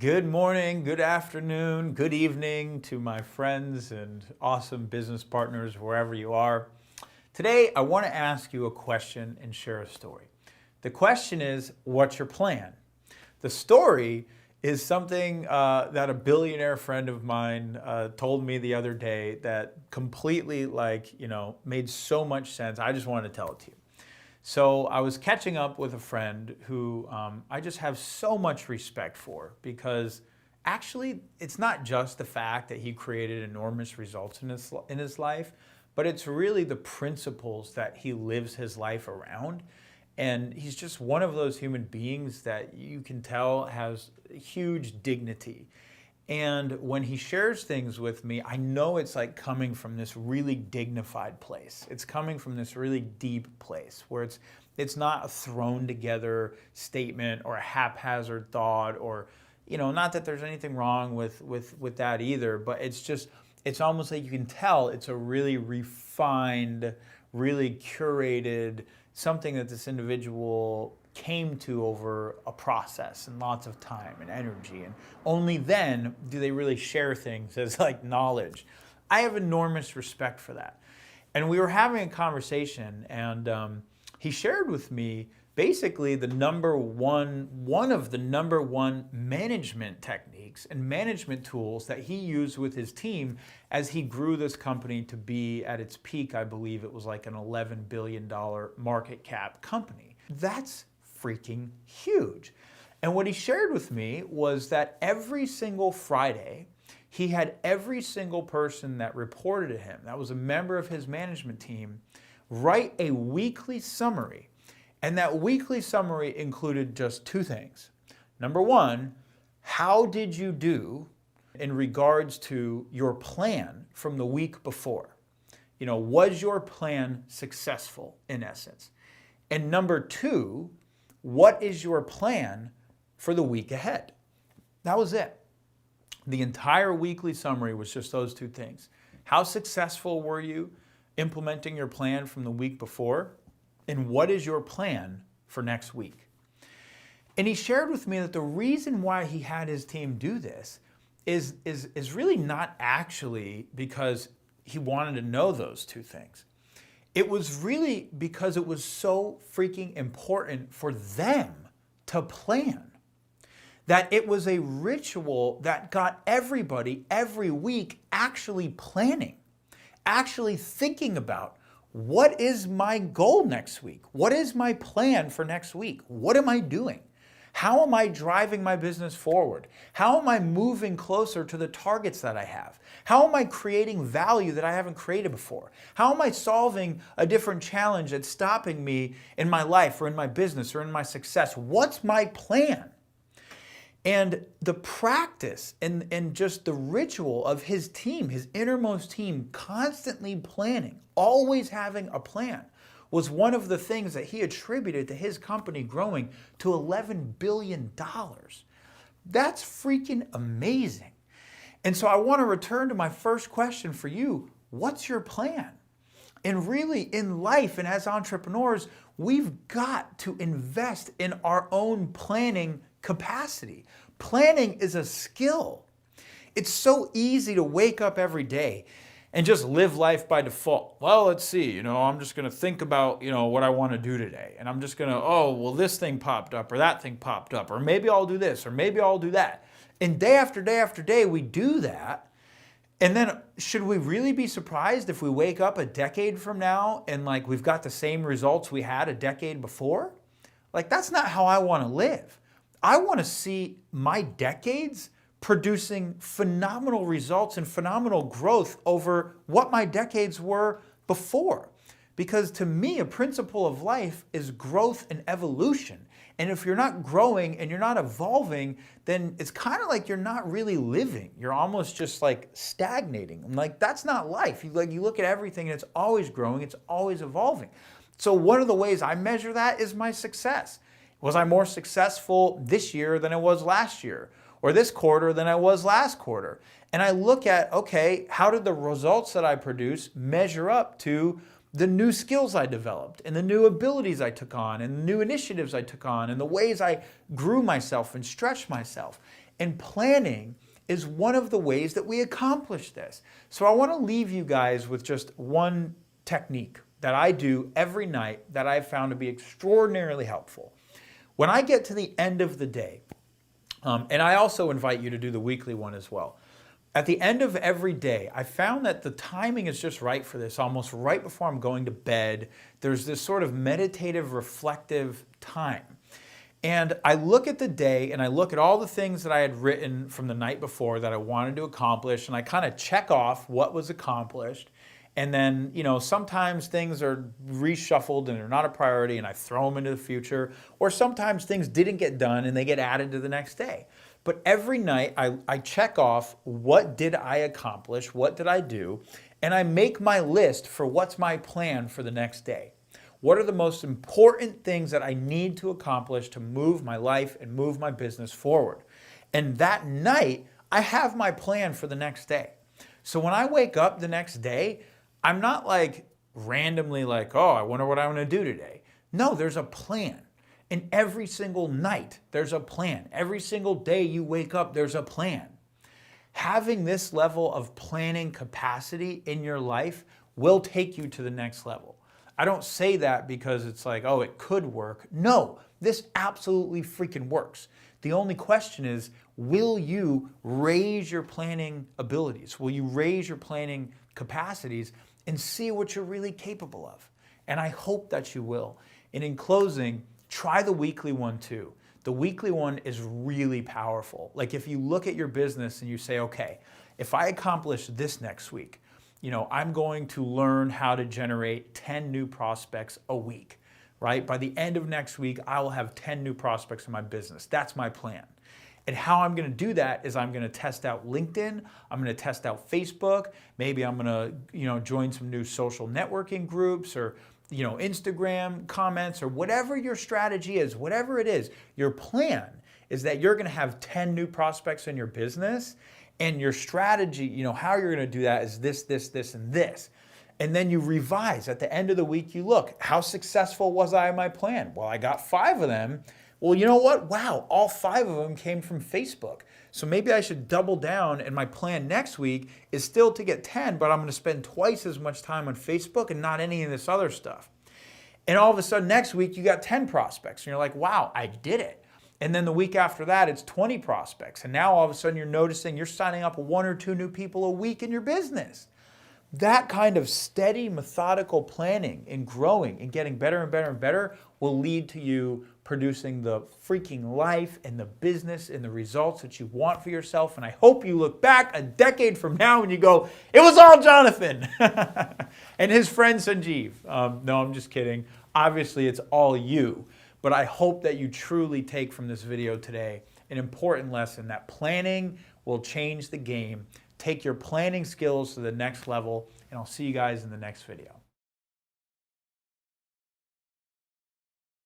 Good morning, good afternoon, good evening to my friends and awesome business partners wherever you are. Today, I want to ask you a question and share a story. The question is, what's your plan? The story is something that a billionaire friend of mine told me the other day that completely made so much sense. I just wanted to tell it to you. So I was catching up with a friend who I just have so much respect for, because actually it's not just the fact that he created enormous results in his life, but it's really the principles that he lives his life around. And he's just one of those human beings that you can tell has huge dignity. And when he shares things with me, I know it's like coming from this really dignified place. It's coming from this really deep place where it's not a thrown together statement or a haphazard thought, or, not that there's anything wrong with that either, but it's almost like you can tell it's a really refined, really curated, something that this individual came to over a process and lots of time and energy, and only then do they really share things as like knowledge. I have enormous respect for that. And we were having a conversation, and he shared with me basically one of the number one management techniques and management tools that he used with his team as he grew this company to be at its peak. I believe it was like an $11 billion market cap company. That's freaking huge. And what he shared with me was that every single Friday, he had every single person that reported to him, that was a member of his management team, write a weekly summary. And that weekly summary included just two things. Number one, how did you do in regards to your plan from the week before? Was your plan successful in essence? And number two, what is your plan for the week ahead? That was it. The entire weekly summary was just those two things. How successful were you implementing your plan from the week before? And what is your plan for next week? And he shared with me that the reason why he had his team do this is really not actually because he wanted to know those two things. It was really because it was so freaking important for them to plan. That it was a ritual that got everybody every week actually planning, actually thinking about, what is my goal next week? What is my plan for next week? What am I doing? How am I driving my business forward? How am I moving closer to the targets that I have? How am I creating value that I haven't created before? How am I solving a different challenge that's stopping me in my life or in my business or in my success? What's my plan? And the practice and just the ritual of his team, his innermost team, constantly planning, always having a plan, was one of the things that he attributed to his company growing to $11 billion. That's freaking amazing. And so I want to return to my first question for you. What's your plan? And really in life and as entrepreneurs, we've got to invest in our own planning capacity. Planning is a skill. It's so easy to wake up every day and just live life by default. Well, let's see, I'm just going to think about, what I want to do today. And I'm just going to, this thing popped up or that thing popped up, or maybe I'll do this, or maybe I'll do that. And day after day after day, we do that. And then should we really be surprised if we wake up a decade from now and we've got the same results we had a decade before? That's not how I want to live. I want to see my decades producing phenomenal results and phenomenal growth over what my decades were before. Because to me, a principle of life is growth and evolution. And if you're not growing and you're not evolving, then it's kind of like you're not really living. You're almost just stagnating. That's not life. You look at everything and it's always growing, it's always evolving. So one of the ways I measure that is my success. Was I more successful this year than I was last year? Or this quarter than I was last quarter? And I look at, okay, how did the results that I produce measure up to the new skills I developed and the new abilities I took on and the new initiatives I took on and the ways I grew myself and stretched myself? And planning is one of the ways that we accomplish this. So I want to leave you guys with just one technique that I do every night that I've found to be extraordinarily helpful. When I get to the end of the day, and I also invite you to do the weekly one as well. At the end of every day, I found that the timing is just right for this. Almost right before I'm going to bed, there's this sort of meditative, reflective time. And I look at the day and I look at all the things that I had written from the night before that I wanted to accomplish, and I kind of check off what was accomplished. And then, sometimes things are reshuffled and they're not a priority and I throw them into the future. Or sometimes things didn't get done and they get added to the next day. But every night I check off what did I accomplish, what did I do, and I make my list for what's my plan for the next day. What are the most important things that I need to accomplish to move my life and move my business forward? And that night, I have my plan for the next day. So when I wake up the next day, I'm not randomly oh, I wonder what I'm going to do today. No, there's a plan. And every single night, there's a plan. Every single day you wake up, there's a plan. Having this level of planning capacity in your life will take you to the next level. I don't say that because it's oh, it could work. No, this absolutely freaking works. The only question is, will you raise your planning abilities? Will you raise your planning capacities and see what you're really capable of? And I hope that you will. And in closing, try the weekly one too. The weekly one is really powerful. If you look at your business and you say, okay, if I accomplish this next week, I'm going to learn how to generate 10 new prospects a week, right? By the end of next week, I will have 10 new prospects in my business. That's my plan. And how I'm going to do that is I'm going to test out LinkedIn. I'm going to test out Facebook. Maybe I'm going to, join some new social networking groups or, Instagram comments or whatever your strategy is, whatever it is. Your plan is that you're going to have 10 new prospects in your business, and your strategy, how you're going to do that is this, this, this, and this. And then you revise. At the end of the week, you look, how successful was I in my plan? Well, I got 5 of them. Well, you know what? Wow, all 5 of them came from Facebook. So maybe I should double down, and my plan next week is still to get 10, but I'm going to spend twice as much time on Facebook and not any of this other stuff. And all of a sudden next week you got 10 prospects, and you're like, wow, I did it. And then the week after that, it's 20 prospects. And now all of a sudden you're noticing you're signing up 1 or 2 new people a week in your business. That kind of steady, methodical planning and growing and getting better and better and better will lead to you producing the freaking life and the business and the results that you want for yourself. And I hope you look back a decade from now and you go, it was all Jonathan and his friend Sanjeev. No, I'm just kidding. Obviously, it's all you. But I hope that you truly take from this video today an important lesson that planning will change the game. Take your planning skills to the next level, and I'll see you guys in the next video.